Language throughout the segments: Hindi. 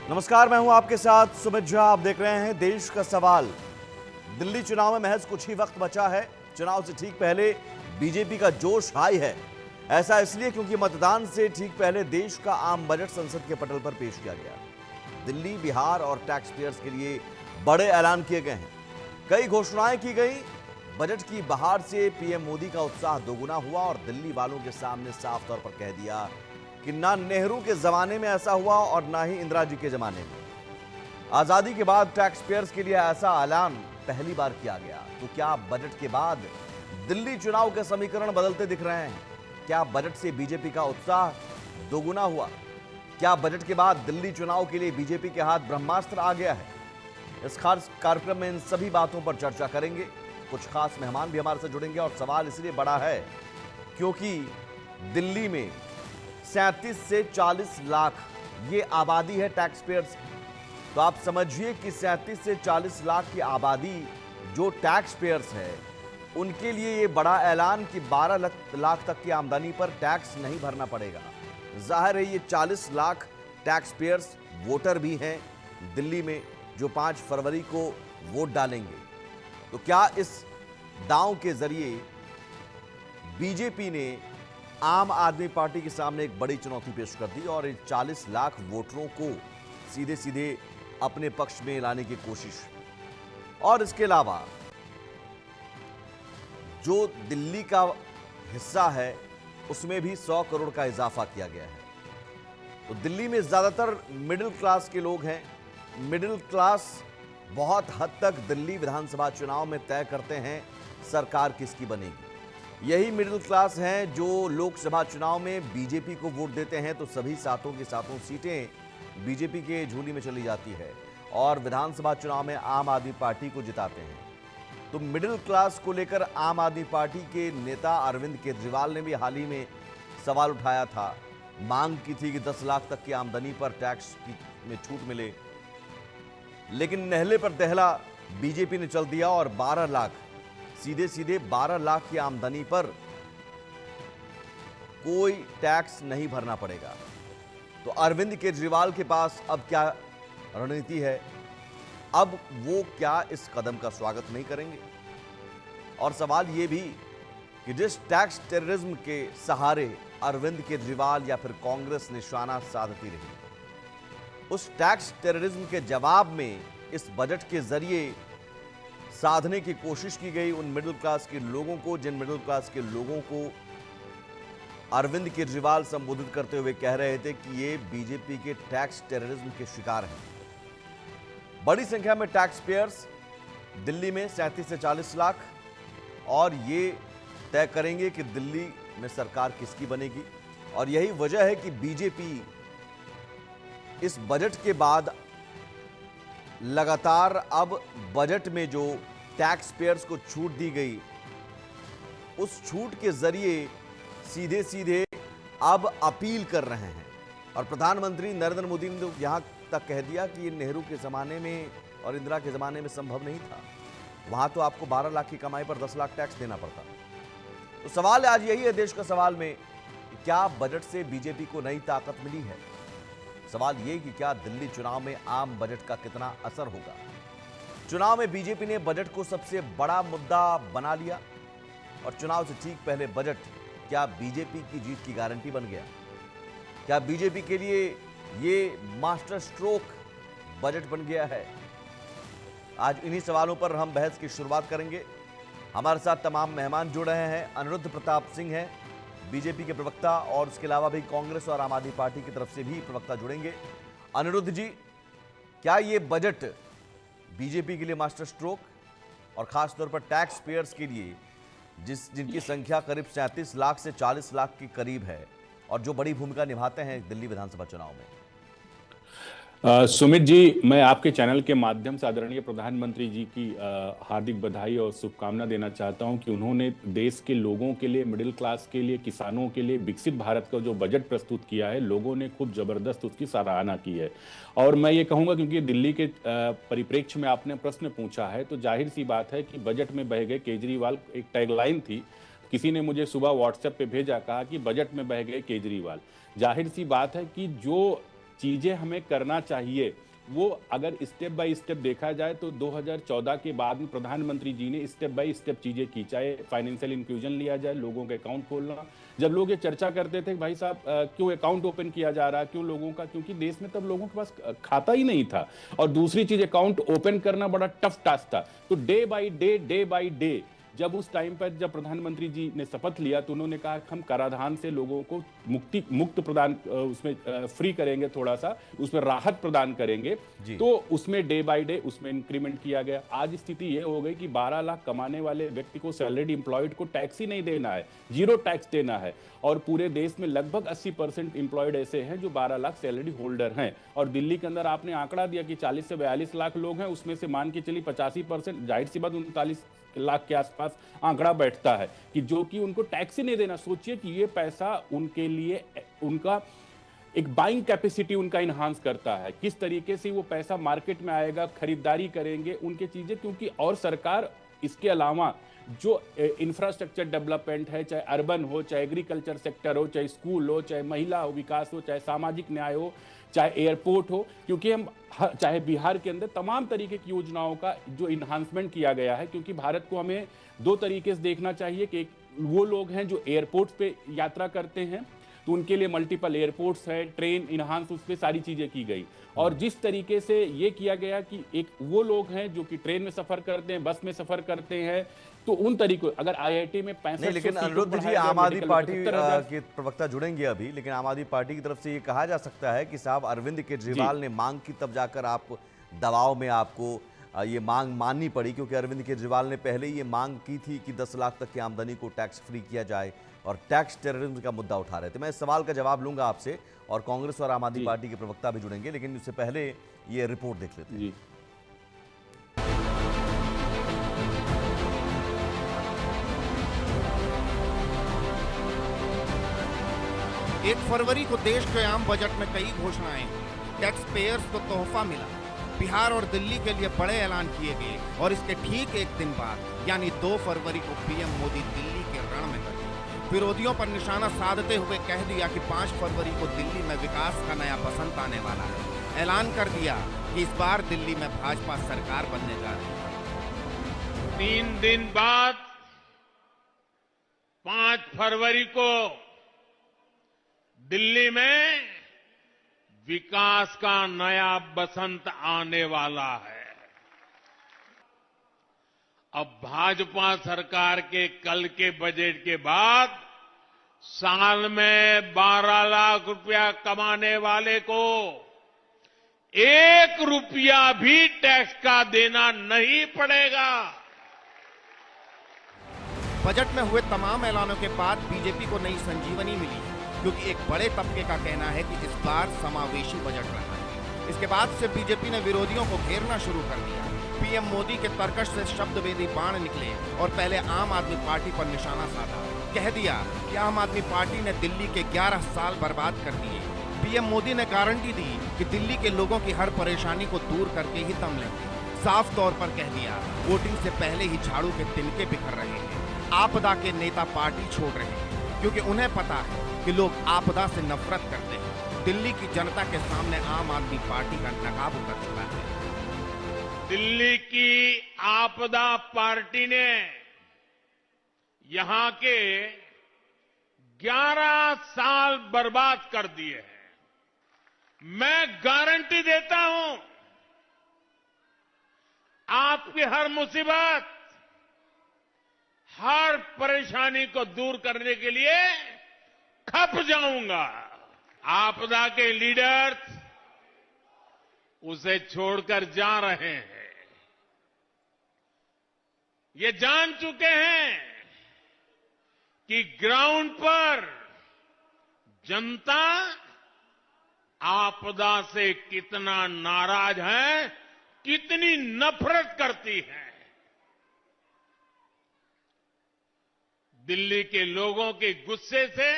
नमस्कार, मैं हूं आपके साथ सुमित झा। आप देख रहे हैं देश का सवाल। दिल्ली चुनाव में महज कुछ ही वक्त बचा है। चुनाव से ठीक पहले बीजेपी का जोश हाई है। ऐसा इसलिए क्योंकि मतदान से ठीक पहले देश का आम बजट संसद के पटल पर पेश किया गया। दिल्ली, बिहार और टैक्स पेयर्स के लिए बड़े ऐलान किए गए हैं। कई घोषणाएं की गई। बजट की बहार से पीएम मोदी का उत्साह दोगुना हुआ और दिल्ली वालों के सामने साफ तौर पर कह दिया कि ना नेहरू के जमाने में ऐसा हुआ और ना ही इंदिरा जी के जमाने में। आजादी के बाद टैक्स पेयर्स के लिए ऐसा ऐलान पहली बार किया गया। तो क्या बजट के बाद दिल्ली चुनाव के समीकरण बदलते दिख रहे हैं? क्या बजट से बीजेपी का उत्साह दोगुना हुआ? क्या बजट के बाद दिल्ली चुनाव के लिए बीजेपी के हाथ ब्रह्मास्त्र आ गया है? इस खास कार्यक्रम में इन सभी बातों पर चर्चा करेंगे। कुछ खास मेहमान भी हमारे से जुड़ेंगे और सवाल इसलिए बड़ा है क्योंकि दिल्ली में 37 से 40 लाख ये आबादी है टैक्स पेयर्स की। तो आप समझिए कि 37 से 40 लाख की आबादी जो टैक्स पेयर्स है उनके लिए ये बड़ा ऐलान कि 12 लाख तक की आमदनी पर टैक्स नहीं भरना पड़ेगा। जाहिर है ये 40 लाख टैक्स पेयर्स वोटर भी हैं दिल्ली में जो 5 फरवरी को वोट डालेंगे। तो क्या इस दांव के जरिए बीजेपी ने आम आदमी पार्टी के सामने एक बड़ी चुनौती पेश कर दी और 40 लाख वोटरों को सीधे सीधे अपने पक्ष में लाने की कोशिश। और इसके अलावा जो दिल्ली का हिस्सा है उसमें भी 100 करोड़ का इजाफा किया गया है। तो दिल्ली में ज्यादातर मिडिल क्लास के लोग हैं। मिडिल क्लास बहुत हद तक दिल्ली विधानसभा चुनाव में तय करते हैं सरकार किसकी बनेगी। यही मिडिल क्लास हैं जो लोकसभा चुनाव में बीजेपी को वोट देते हैं तो सभी सातों की सातों सीटें बीजेपी के झोली में चली जाती है और विधानसभा चुनाव में आम आदमी पार्टी को जिताते हैं। तो मिडिल क्लास को लेकर आम आदमी पार्टी के नेता अरविंद केजरीवाल ने भी हाल ही में सवाल उठाया था। मांग की थी कि 10 लाख तक की आमदनी पर टैक्स में छूट मिले, लेकिन नहले पर दहला बीजेपी ने चल दिया और 12 लाख सीधे सीधे 12 लाख की आमदनी पर कोई टैक्स नहीं भरना पड़ेगा। तो अरविंद केजरीवाल के पास अब क्या रणनीति है? अब वो क्या इस कदम का स्वागत नहीं करेंगे? और सवाल ये भी कि जिस टैक्स टेररिज्म के सहारे अरविंद केजरीवाल या फिर कांग्रेस निशाना साधती रही, उस टैक्स टेररिज्म के जवाब में इस बजट के जरिए साधने की कोशिश की गई उन मिडिल क्लास के लोगों को, जिन मिडिल क्लास के लोगों को अरविंद केजरीवाल संबोधित करते हुए कह रहे थे कि ये बीजेपी के टैक्स टेररिज्म के शिकार हैं। बड़ी संख्या में टैक्स पेयर्स दिल्ली में 37 से 40 लाख और ये तय करेंगे कि दिल्ली में सरकार किसकी बनेगी। और यही वजह है कि बीजेपी इस बजट के बाद लगातार अब बजट में जो टैक्स पेयर्स को छूट दी गई उस छूट के जरिए सीधे सीधे अब अपील कर रहे हैं। और प्रधानमंत्री नरेंद्र मोदी ने तो यहां तक कह दिया कि ये नेहरू के ज़माने में और इंदिरा के ज़माने में संभव नहीं था। वहां तो आपको 12 लाख की कमाई पर 10 लाख टैक्स देना पड़ता। तो सवाल आज यही है देश का सवाल में कि क्या बजट से बीजेपी को नई ताकत मिली है? सवाल ये कि क्या दिल्ली चुनाव में आम बजट का कितना असर होगा? चुनाव में बीजेपी ने बजट को सबसे बड़ा मुद्दा बना लिया और चुनाव से ठीक पहले बजट क्या बीजेपी की जीत की गारंटी बन गया? क्या बीजेपी के लिए ये मास्टर स्ट्रोक बजट बन गया है? आज इन्हीं सवालों पर हम बहस की शुरुआत करेंगे। हमारे साथ तमाम मेहमान जुड़ रहे हैं। अनिरुद्ध प्रताप सिंह हैं बीजेपी के प्रवक्ता और उसके अलावा भी कांग्रेस और आम आदमी पार्टी की तरफ से भी प्रवक्ता जुड़ेंगे। अनिरुद्ध जी, क्या ये बजट बीजेपी के लिए मास्टर स्ट्रोक और खासतौर पर टैक्स पेयर्स के लिए जिनकी संख्या करीब 37 लाख से 40 लाख के करीब है और जो बड़ी भूमिका निभाते हैं दिल्ली विधानसभा चुनाव में? सुमित जी, मैं आपके चैनल के माध्यम से आदरणीय प्रधानमंत्री जी की हार्दिक बधाई और शुभकामना देना चाहता हूं कि उन्होंने देश के लोगों के लिए, मिडिल क्लास के लिए, किसानों के लिए विकसित भारत का जो बजट प्रस्तुत किया है, लोगों ने खूब जबरदस्त उसकी सराहना की है। और मैं ये कहूँगा क्योंकि दिल्ली के परिप्रेक्ष्य में आपने प्रश्न पूछा है तो जाहिर सी बात है कि बजट में बह गए केजरीवाल। एक टैगलाइन थी, किसी ने मुझे सुबह व्हाट्सएप पे भेजा, कहा कि बजट में बह गए केजरीवाल। जाहिर सी बात है कि जो चीजें हमें करना चाहिए वो अगर स्टेप बाय स्टेप देखा जाए तो 2014 के बाद में प्रधानमंत्री जी ने स्टेप बाय स्टेप चीजें की, चाहे फाइनेंशियल इंक्लूजन लिया जाए, लोगों के अकाउंट खोलना। जब लोग ये चर्चा करते थे भाई साहब क्यों अकाउंट ओपन किया जा रहा है, क्यों लोगों का, क्योंकि देश में तब लोगों के पास खाता ही नहीं था। और दूसरी चीज, अकाउंट ओपन करना बड़ा टफ टास्क था। तो डे बाय डे जब उस टाइम पर जब प्रधानमंत्री जी ने शपथ लिया तो उन्होंने कहा कि हम कराधान से लोगों को मुक्त प्रदान उसमें फ्री करेंगे, थोड़ा सा उसमें राहत प्रदान करेंगे। तो उसमें डे बाय डे उसमें इंक्रीमेंट किया गया। आज स्थिति यह हो गई कि 12 लाख कमाने वाले व्यक्ति को, सैलरीड एम्प्लॉयड को टैक्स ही नहीं देना है, 0 टैक्स देना है। और पूरे देश में लगभग 80% एम्प्लॉयड ऐसे हैं जो 12 लाख सैलरी होल्डर हैं। और दिल्ली के अंदर आपने आंकड़ा दिया कि 40 से 42 लाख लोग हैं, उसमें से मान के चलिए 85%, जाहिर सी बात 39 लाख के आसपास आंकड़ा बैठता है कि जो कि उनको टैक्स ही नहीं देना। सोचिए कि ये पैसा उनके लिए, उनका एक बाइंग कैपेसिटी उनका इन्हांस करता है, किस तरीके से वो पैसा मार्केट में आएगा, खरीदारी करेंगे उनके चीजें। क्योंकि और सरकार इसके अलावा जो इंफ्रास्ट्रक्चर डेवलपमेंट है, चाहे अर्बन हो, चाहे एग्रीकल्चर सेक्टर हो, चाहे स्कूल हो, चाहे महिला विकास हो, चाहे सामाजिक न्याय हो, चाहे एयरपोर्ट हो, क्योंकि हम चाहे बिहार के अंदर तमाम तरीके की योजनाओं का जो इन्हांसमेंट किया गया है। क्योंकि भारत को हमें 2 तरीके से देखना चाहिए कि वो लोग हैं जो एयरपोर्ट पे यात्रा करते हैं तो उनके लिए मल्टीपल एयरपोर्ट्स है, ट्रेन इन्हांस, उस पर सारी चीजें की गई। और जिस तरीके से ये किया गया कि एक वो लोग हैं जो कि ट्रेन में सफर करते हैं, बस में सफर करते हैं, तो उन तरीकों, अगर आईआईटी में 65, लेकिन अनिरुद्ध जी, आम आदमी पार्टी के प्रवक्ता जुड़ेंगे अभी, लेकिन आम आदमी पार्टी की तरफ से ये कहा जा सकता है कि साहब अरविंद केजरीवाल ने मांग की, तब जाकर आप दबाव में आपको ये मांग माननी पड़ी, क्योंकि अरविंद केजरीवाल ने पहले ही ये मांग की थी कि 10 लाख तक की आमदनी को टैक्स फ्री किया जाए और टैक्स टेररिज्म का मुद्दा उठा रहे थे। मैं इस सवाल का जवाब लूंगा आपसे, और कांग्रेस और आम आदमी पार्टी के प्रवक्ता भी जुड़ेंगे, लेकिन उससे पहले ये रिपोर्ट देख लेते हैं। 1 फरवरी को देश के आम बजट में कई घोषणाएं हुई, टैक्स पेयर्स को तोहफा मिला, बिहार और दिल्ली के लिए बड़े ऐलान किए गए। और इसके ठीक एक दिन बाद यानी 2 फरवरी को पीएम मोदी दिल्ली के रण में गए। विरोधियों पर निशाना साधते हुए कह दिया कि 5 फरवरी को दिल्ली में विकास का नया बसंत आने वाला है। ऐलान कर दिया कि इस बार दिल्ली में भाजपा सरकार बनने जा रही है। 3 दिन बाद 5 फरवरी को दिल्ली में विकास का नया बसंत आने वाला है। अब भाजपा सरकार के कल के बजट के बाद साल में 12 लाख रुपया कमाने वाले को 1 रुपया भी टैक्स का देना नहीं पड़ेगा। बजट में हुए तमाम ऐलानों के बाद बीजेपी को नई संजीवनी मिली है, क्योंकि एक बड़े तबके का कहना है कि इस बार समावेशी बजट रहा है। इसके बाद से बीजेपी ने विरोधियों को घेरना शुरू कर दिया। पीएम मोदी के तर्कश से शब्दवेदी बाण निकले और पहले आम आदमी पार्टी पर निशाना साधा। कह दिया कि आम आदमी पार्टी ने दिल्ली के 11 साल बर्बाद कर दिए। पीएम मोदी ने गारंटी दी कि दिल्ली के लोगों की हर परेशानी को दूर करके ही दम लेंगे। साफ तौर पर कह दिया, वोटिंग से पहले ही झाड़ू के तिनके बिखर रहे हैं। आपदा के नेता पार्टी छोड़ रहे हैं, क्योंकि उन्हें पता है कि लोग आपदा से नफरत करते हैं। दिल्ली की जनता के सामने आम आदमी पार्टी का नकाब उतर चुका है। दिल्ली की आपदा पार्टी ने यहां के 11 साल बर्बाद कर दिए हैं। मैं गारंटी देता हूं, आपकी हर मुसीबत, हर परेशानी को दूर करने के लिए खप जाऊंगा। आपदा के लीडर्स उसे छोड़कर जा रहे हैं। ये जान चुके हैं कि ग्राउंड पर जनता आपदा से कितना नाराज है, कितनी नफरत करती है। दिल्ली के लोगों के गुस्से से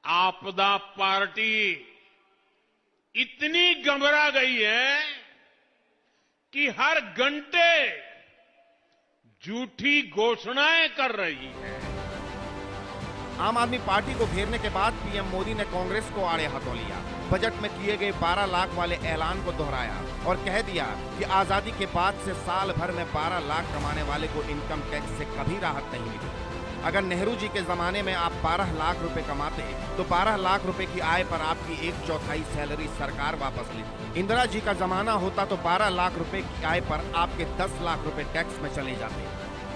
आपदा पार्टी इतनी घबरा गई है कि हर घंटे झूठी घोषणाएं कर रही है। आम आदमी पार्टी को घेरने के बाद पीएम मोदी ने कांग्रेस को आड़े हाथों लिया। बजट में किए गए 12 लाख वाले ऐलान को दोहराया और कह दिया कि आजादी के बाद से साल भर में 12 लाख कमाने वाले को इनकम टैक्स से कभी राहत नहीं मिली। अगर नेहरू जी के जमाने में आप 12 लाख रुपए कमाते तो 12 लाख रुपए की आय पर आपकी 1/4 सैलरी सरकार वापस लेती। इंदिरा जी का जमाना होता तो 12 लाख रुपए की आय पर आपके 10 लाख रुपए टैक्स में चले जाते।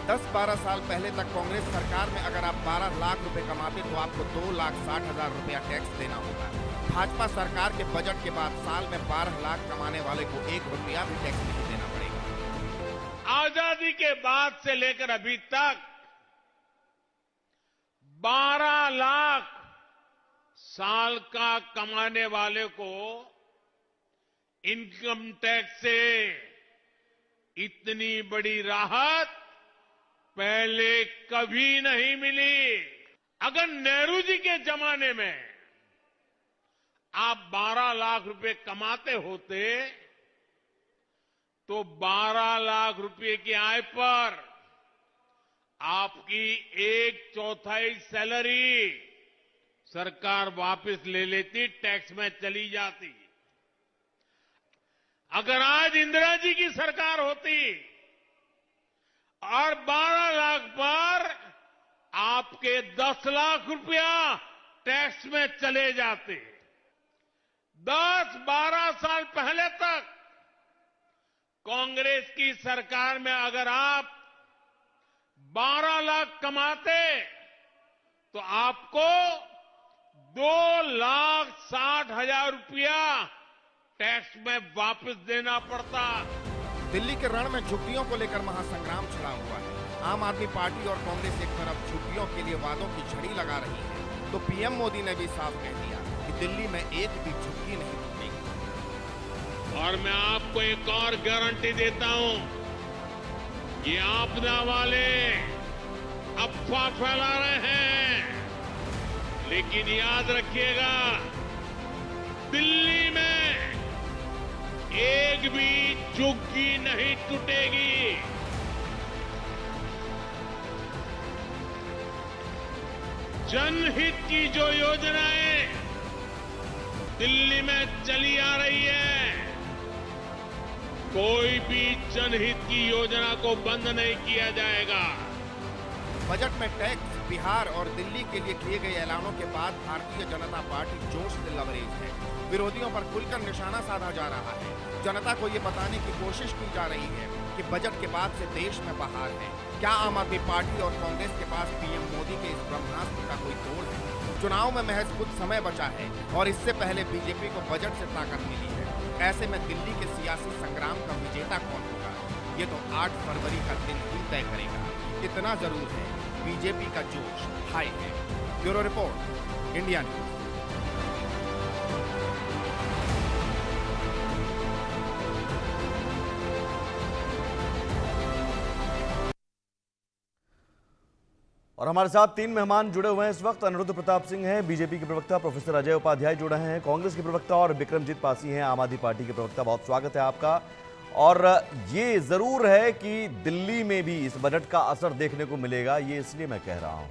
10-12 साल पहले तक कांग्रेस सरकार में अगर आप 12 लाख रुपए कमाते तो आपको 2,60,000 रुपया टैक्स देना होगा। भाजपा सरकार के बजट के बाद साल में 12 लाख कमाने वाले को 1 रुपया भी टैक्स नहीं देना पड़ेगा। आजादी के बाद से लेकर अभी तक 12 लाख साल का कमाने वाले को इनकम टैक्स से इतनी बड़ी राहत पहले कभी नहीं मिली। अगर नेहरू जी के जमाने में आप 12 लाख रुपए कमाते होते तो 12 लाख रुपए की आय पर आपकी 1/4 सैलरी सरकार वापस ले लेती, टैक्स में चली जाती। अगर आज इंदिरा जी की सरकार होती और 12 लाख पर आपके 10 लाख रुपया टैक्स में चले जाते। 10-12 साल पहले तक कांग्रेस की सरकार में अगर आप 12 लाख कमाते तो आपको 2,60,000 रुपया टैक्स में वापस देना पड़ता। दिल्ली के रण में झुग्गियों को लेकर महासंग्राम छिड़ा हुआ है। आम आदमी पार्टी और कांग्रेस एक तरफ झुग्गियों के लिए वादों की झड़ी लगा रही है तो पीएम मोदी ने भी साफ कह दिया कि दिल्ली में एक भी झुग्गी नहीं टूटेगी। और मैं आपको एक और गारंटी देता हूं, ये आपदा वाले अफवाह फैला रहे हैं, लेकिन याद रखिएगा दिल्ली में एक भी झुग्गी नहीं टूटेगी। जनहित की जो योजनाएं दिल्ली में चली आ रही है, कोई भी जनहित की योजना को बंद नहीं किया जाएगा। बजट में टैक्स, बिहार और दिल्ली के लिए किए गए ऐलानों के बाद भारतीय जनता पार्टी जोश से लबरेज है। विरोधियों पर खुलकर निशाना साधा जा रहा है। जनता को ये बताने की कोशिश की जा रही है कि बजट के बाद से देश में बहार है। क्या आम आदमी पार्टी और कांग्रेस के पास पीएम मोदी के इस ब्रह्मास्त्र का कोई तोड़ है? चुनाव में महज कुछ समय बचा है और इससे पहले बीजेपी को बजट से ताकत मिली है। ऐसे में दिल्ली के सियासी संग्राम का विजेता कौन होगा, ये तो 8 फरवरी का दिन ही तय करेगा। इतना जरूर है, बीजेपी का जोश हाई है। Bureau report, India news. और हमारे साथ 3 मेहमान जुड़े हुए हैं इस वक्त। अनिरुद्ध प्रताप सिंह हैं, बीजेपी के प्रवक्ता, प्रोफेसर अजय उपाध्याय जुड़े हैं, कांग्रेस के प्रवक्ता, और बिक्रमजीत पासी हैं, आम आदमी पार्टी के प्रवक्ता। बहुत स्वागत है आपका। और ये जरूर है कि दिल्ली में भी इस बजट का असर देखने को मिलेगा, ये इसलिए मैं कह रहा हूं